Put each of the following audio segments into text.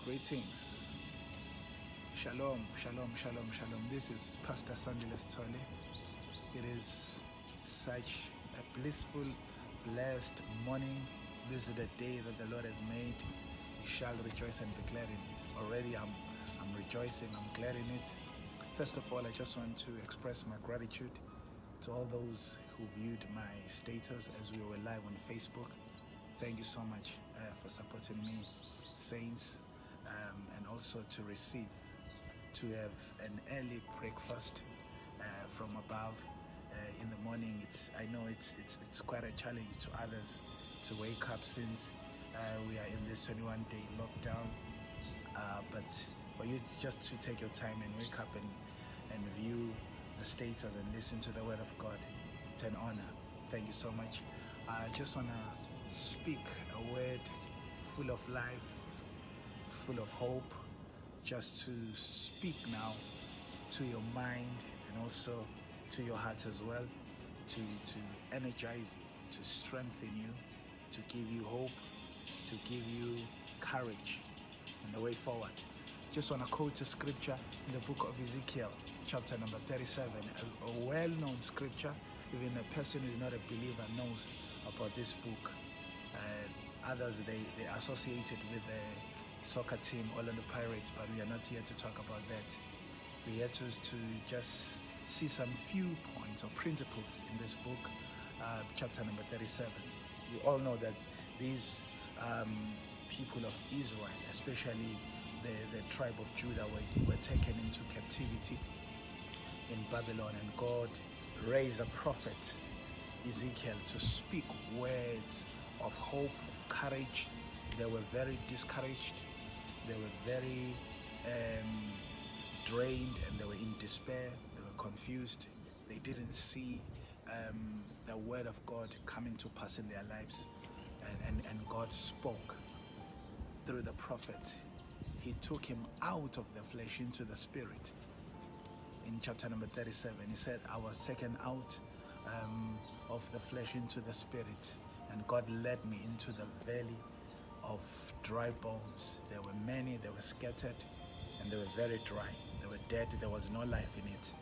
Greetings. Shalom, shalom, shalom, shalom. This is Pastor Sandile Sithole. It is such a blissful, blessed morning. This is the day that the Lord has made. We shall rejoice and be glad in it. Already I'm rejoicing, I'm glad in it. First of all, I just want to express my gratitude to all those who viewed my status as we were live on Facebook. Thank you so much for supporting me, saints, and also to receive, to have an early breakfast from above in the morning. I know it's quite a challenge to others to wake up since we are in this 21-day lockdown. But for you just to take your time and wake up and view the status and listen to the word of God, it's an honor. Thank you so much. I just want to speak a word full of life, full of hope, just to speak now to your mind and also to your heart as well, to energize you, to strengthen you, to give you hope, to give you courage in the way forward. Just want to quote a scripture in the book of Ezekiel, chapter number 37, a well-known scripture. Even a person who is not a believer knows about this book. Others, they associate it with the soccer team, Orlando Pirates, but we are not here to talk about that. We're here to just see some few points or principles in this book, chapter number 37. We all know that these people of Israel, especially the tribe of Judah, were taken into captivity in Babylon, and God raised a prophet, Ezekiel, to speak words of hope, of courage. They were very discouraged, they were very drained, and they were in despair, they were confused. They didn't see the word of God coming to pass in their lives, and God spoke through the prophet. He took him out of the flesh into the spirit. In chapter number 37, he said, I was taken out of the flesh into the spirit, and God led me into the valley of dry bones. There were many, they were scattered, and they were very dry. They were dead, there was no life in it.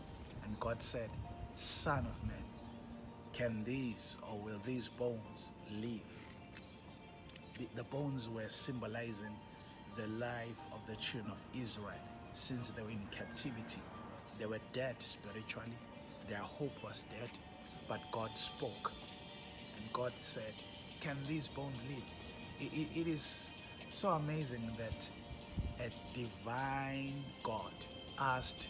And God said, Son of man, can these, or will these bones live? The bones were symbolizing the life of the children of Israel since they were in captivity. They were dead spiritually. Their hope was dead, but God spoke. And God said, can these bones live? It is so amazing that a divine God asked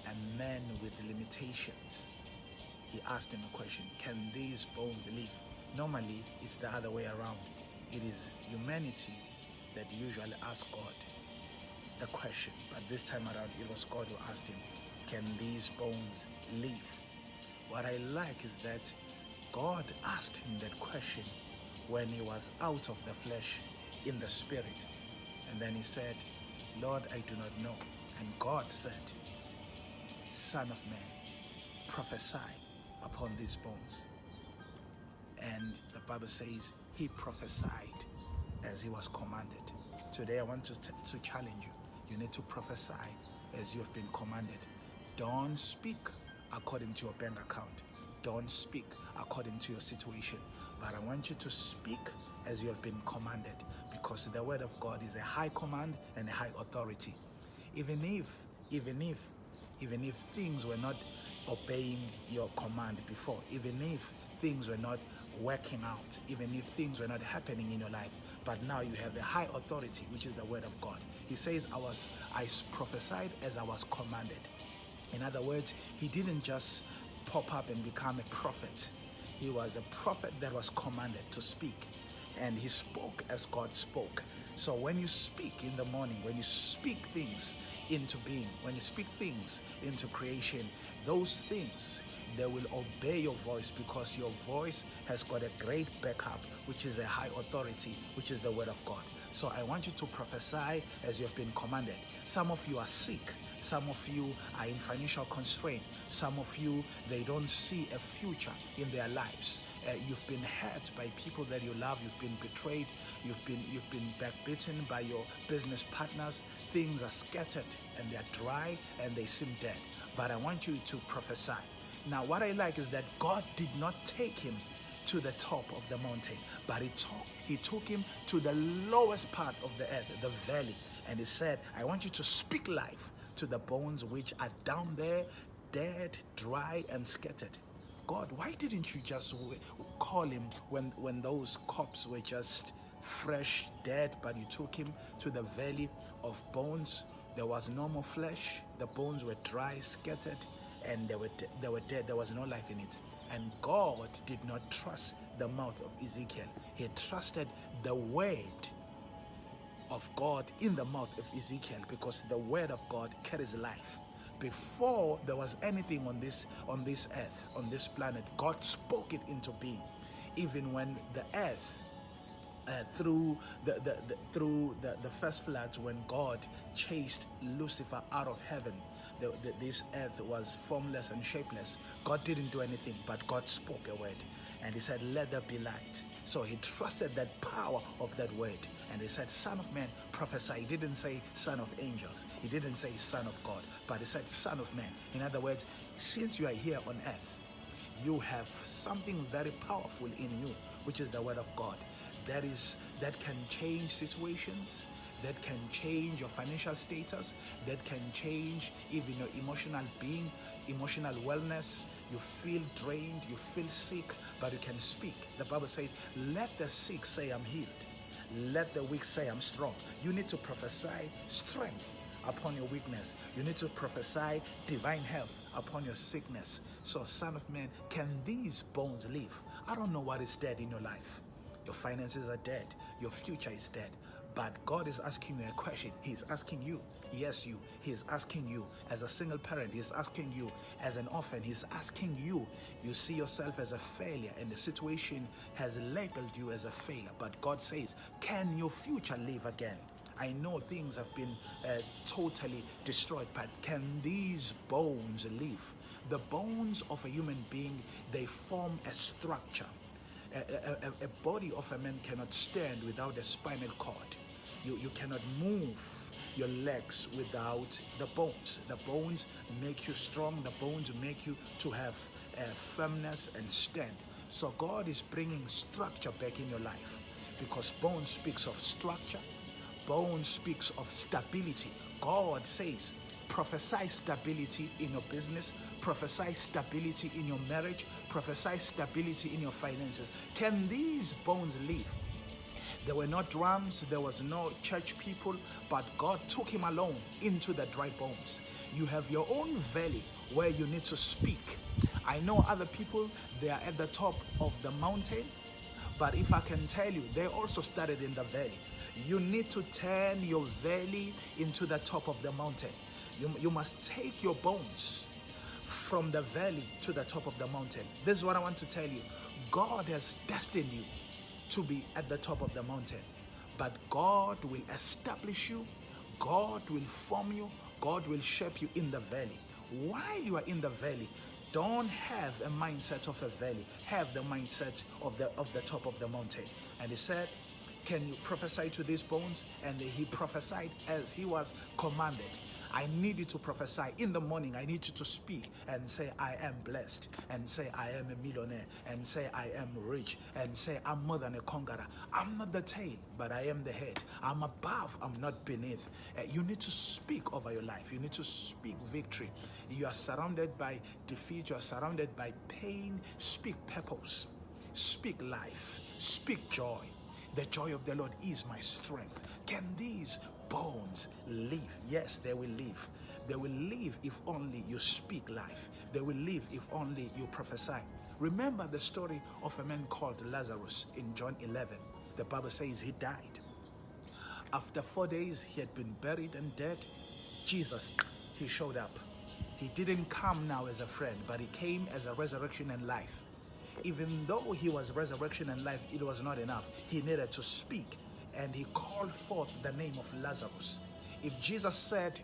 a man with limitations. He asked him a question, can these bones live? Normally, it's the other way around. It is humanity that usually asks God the question, but this time around it was God who asked him, can these bones live? What I like is that God asked him that question when he was out of the flesh, in the spirit. And then he said, Lord, I do not know. And God said, Son of man, prophesy upon these bones. And the Bible says he prophesied as he was commanded. Today I want to challenge you. You need to prophesy as you have been commanded. Don't speak according to your bank account. Don't speak according to your situation. But I want you to speak as you have been commanded, because the word of God is a high command and a high authority. Even if things were not obeying your command before, even if things were not working out, even if things were not happening in your life, but now you have a high authority, which is the word of God. He says, I prophesied as I was commanded. In other words, he didn't just pop up and become a prophet. He was a prophet that was commanded to speak, and he spoke as God spoke. So when you speak in the morning, when you speak things into being, when you speak things into creation, those things, they will obey your voice, because your voice has got a great backup, which is a high authority, which is the word of God. So I want you to prophesy as you have been commanded. Some of you are sick. Some of you are in financial constraint. Some of you, they don't see a future in their lives. you've been hurt by people that you love, you've been betrayed, you've been backbitten by your business partners. Things are scattered and they're dry and they seem dead. But I want you to prophesy. Now, what I like is that God did not take him to the top of the mountain, but he took him to the lowest part of the earth, the valley. And he said, I want you to speak life to the bones which are down there, dead, dry, and scattered. God, why didn't you just call him when those corpses were just fresh, dead, but you took him to the valley of bones? There was no more flesh. The bones were dry, scattered, and they were dead. There was no life in it. And God did not trust the mouth of Ezekiel. He trusted the word of God in the mouth of Ezekiel, because the word of God carries life. Before there was anything on this earth, on this planet, God spoke it into being. Even when the earth, through the first floods, when God chased Lucifer out of heaven, this earth was formless and shapeless. God didn't do anything, but God spoke a word, and he said, let there be light. So he trusted that power of that word, and he said, Son of man, prophesy. He didn't say son of angels, he didn't say son of God, but he said son of man. In other words, since you are here on earth, you have something very powerful in you, which is the word of God, that can change situations, that can change your financial status, that can change even your emotional being, emotional wellness. You feel drained, you feel sick, but you can speak. The Bible says, let the sick say I'm healed. Let the weak say I'm strong. You need to prophesy strength upon your weakness. You need to prophesy divine health upon your sickness. So, son of man, can these bones live? I don't know what is dead in your life. Your finances are dead. Your future is dead. But God is asking you a question. He's asking you. Yes, you. He's asking you as a single parent. He's asking you as an orphan. He's asking you. You see yourself as a failure, and the situation has labeled you as a failure. But God says, can your future live again? I know things have been totally destroyed, but can these bones live? The bones of a human being, they form a structure. A body of a man cannot stand without a spinal cord. You cannot move your legs without the bones. The bones make you strong. The bones make you to have firmness and stand. So God is bringing structure back in your life, because bone speaks of structure. Bone speaks of stability. God says, prophesy stability in your business, prophesy stability in your marriage, prophesy stability in your finances. Can these bones live? There were no drums, there was no church people, but God took him alone into the dry bones. You have your own valley where you need to speak. I know other people, they are at the top of the mountain, but if I can tell you, they also started in the valley. You need to turn your valley into the top of the mountain. You must take your bones from the valley to the top of the mountain. This is what I want to tell you. God has destined you to be at the top of the mountain, but God will establish you, God will form you, God will shape you in the valley. While you are in the valley, don't have a mindset of a valley, have the mindset of the top of the mountain. And he said, can you prophesy to these bones? And he prophesied as he was commanded. I need you to prophesy in the morning. I need you to speak and say, I am blessed, and say, I am a millionaire, and say, I am rich, and say, I'm more than a conqueror. I'm not the tail, but I am the head. I'm above, I'm not beneath. You need to speak over your life. You need to speak victory. You are surrounded by defeat. You are surrounded by pain. Speak purpose. Speak life. Speak joy. The joy of the Lord is my strength. Can these bones live? Yes, they will live. They will live if only you speak life. They will live if only you prophesy. Remember the story of a man called Lazarus in John 11. The Bible says he died. After 4 days, he had been buried and dead. Jesus, he showed up. He didn't come now as a friend, but he came as a resurrection and life. Even though he was resurrection and life, it was not enough. He needed to speak, and he called forth the name of Lazarus. If Jesus said,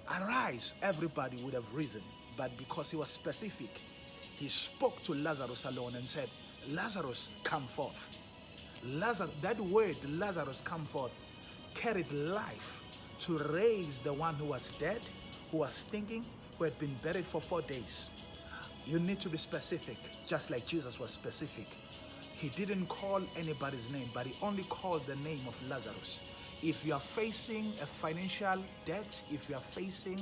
arise, everybody would have risen. But because he was specific, He spoke to Lazarus alone and said, Lazarus, come forth. That word, Lazarus, come forth, carried life to raise the one who was dead, who was stinking, who had been buried for 4 days. You need to be specific, just like Jesus was specific. He didn't call anybody's name, but he only called the name of Lazarus. If you are facing a financial debt, if you are facing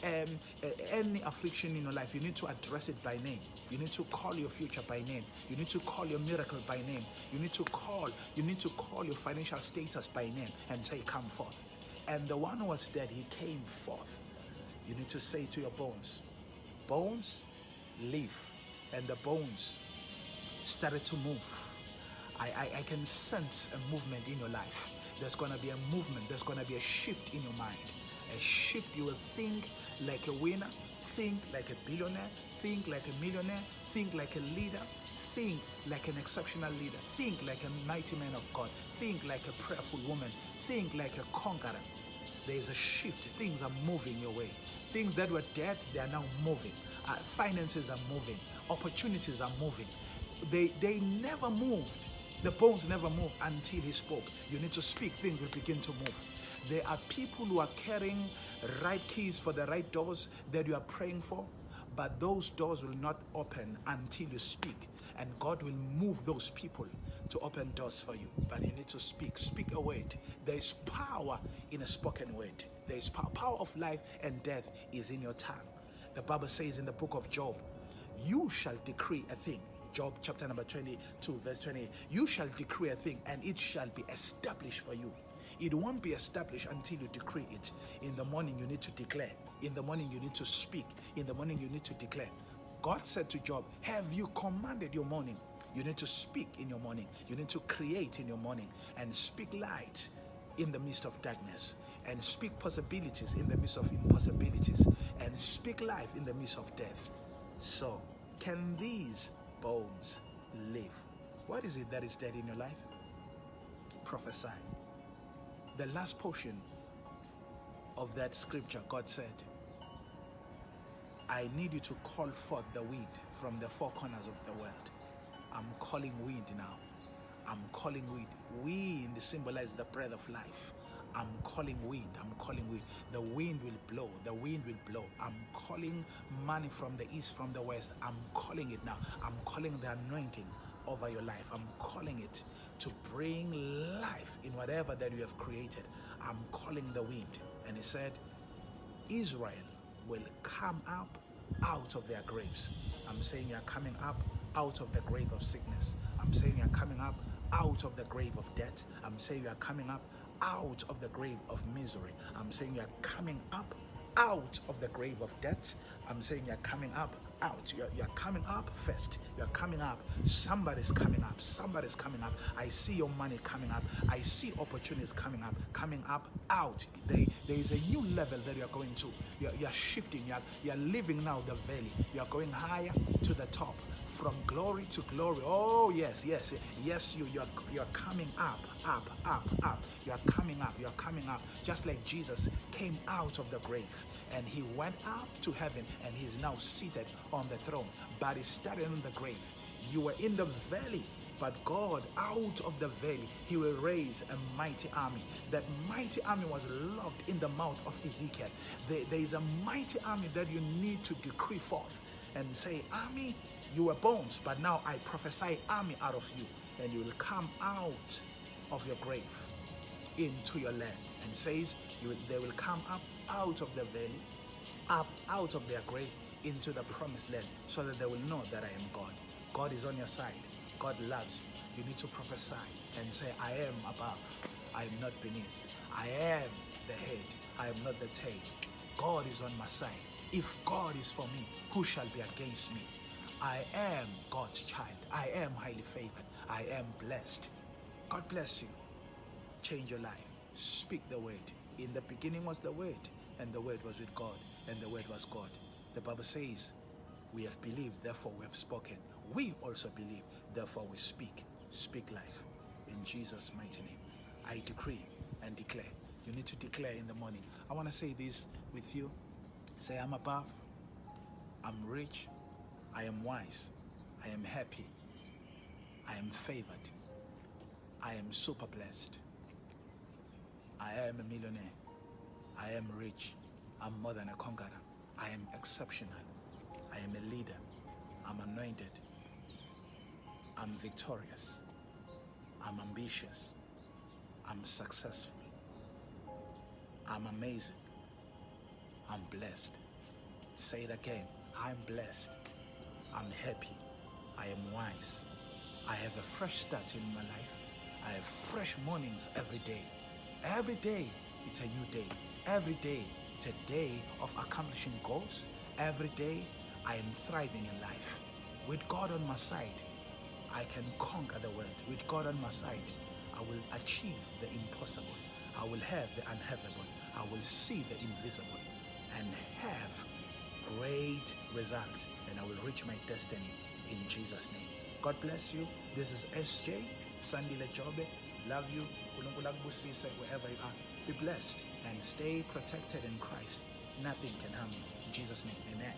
any affliction in your life, you need to address it by name. You need to call your future by name. You need to call your miracle by name. You need to call your financial status by name and say, come forth. And the one who was dead, he came forth. You need to say to your bones, bones, live. And the bones started to move. I can sense a movement in your life. There's going to be a movement. There's going to be a shift in your mind. A shift. You will think like a winner. Think like a billionaire. Think like a millionaire. Think like a leader. Think like an exceptional leader. Think like a mighty man of God. Think like a prayerful woman. Think like a conqueror. There is a shift. Things are moving your way. Things that were dead, they are now moving. Finances are moving. Opportunities are moving. They never moved. The bones never moved until he spoke. You need to speak, things will begin to move. There are people who are carrying right keys for the right doors that you are praying for, but those doors will not open until you speak. And God will move those people to open doors for you. But you need to speak. Speak a word. There is power in a spoken word. There is power. Power of life and death is in your tongue. The Bible says in the book of Job, you shall decree a thing. Job chapter number 22 verse 28. You shall decree a thing and it shall be established for you. It won't be established until you decree it. In the morning you need to declare. In the morning you need to speak. In the morning you need to declare. God said to Job, have you commanded your morning? You need to speak in your morning. You need to create in your morning and speak light in the midst of darkness, and speak possibilities in the midst of impossibilities, and speak life in the midst of death. So, can these bones live? What is it that is dead in your life? Prophesy. The last portion of that scripture, God said, I need you to call forth the wind from the four corners of the world. I'm calling wind now. I'm calling wind. Wind symbolizes the breath of life. I'm calling wind. I'm calling wind. The wind will blow. The wind will blow. I'm calling money from the east, from the west. I'm calling it now. I'm calling the anointing over your life. I'm calling it to bring life in whatever that you have created. I'm calling the wind. And he said, Israel will come up out of their graves. I'm saying you're coming up out of the grave of sickness. I'm saying you're coming up out of the grave of death. I'm saying you're coming up out of the grave of misery. I'm saying you're coming up out of the grave of death. I'm saying you're coming up out. You're coming up first. You're coming up. Somebody's coming up. Somebody's coming up. I see your money coming up. I see opportunities coming up out. There is a new level that you're going to. You're shifting. You're leaving now the valley. You're going higher to the top. From glory to glory. Oh, yes. You're coming up. You're coming up. You're coming up. Just like Jesus came out of the grave and he went up to heaven and he's now seated on the throne. But he started in the grave. You were in the valley, but God, out of the valley, he will raise a mighty army. That mighty army was locked in the mouth of Ezekiel. There is a mighty army that you need to decree forth and say, army, you were bones, but now I prophesy army out of you, and you will come out of your grave into your land. And says they will come up out of the valley, up out of their grave into the promised land, so that they will know that I am God. God is on your side. God loves you. You need to prophesy and say, I am above, I am not beneath. I am the head, I am not the tail. God is on my side. If God is for me, who shall be against me? I am God's child. I am highly favored. I am blessed. God bless you. Change your life. Speak the word. In the beginning was the word, and the word was with God, and the word was God. The Bible says, we have believed, therefore we have spoken. We also believe, therefore we speak. Speak life. In Jesus' mighty name, I decree and declare. You need to declare in the morning. I want to say this with you. Say, I'm above, I'm rich, I am wise. I am happy. I am favored. I am super blessed. I am a millionaire. I am rich. I'm more than a conqueror. I am exceptional. I am a leader. I'm anointed. I'm victorious. I'm ambitious. I'm successful. I'm amazing. I'm blessed. Say it again. I'm blessed. I'm happy. I am wise. I have a fresh start in my life. I have fresh mornings every day. Every day, it's a new day. Every day, it's a day of accomplishing goals. Every day, I am thriving in life. With God on my side, I can conquer the world. With God on my side, I will achieve the impossible. I will have the unhavable. I will see the invisible and have great results, and I will reach my destiny in Jesus' name. God bless you. This is SJ, Sandile Sithole. Love you. Wherever you are. Be blessed and stay protected in Christ. Nothing can harm you. In Jesus' name, amen.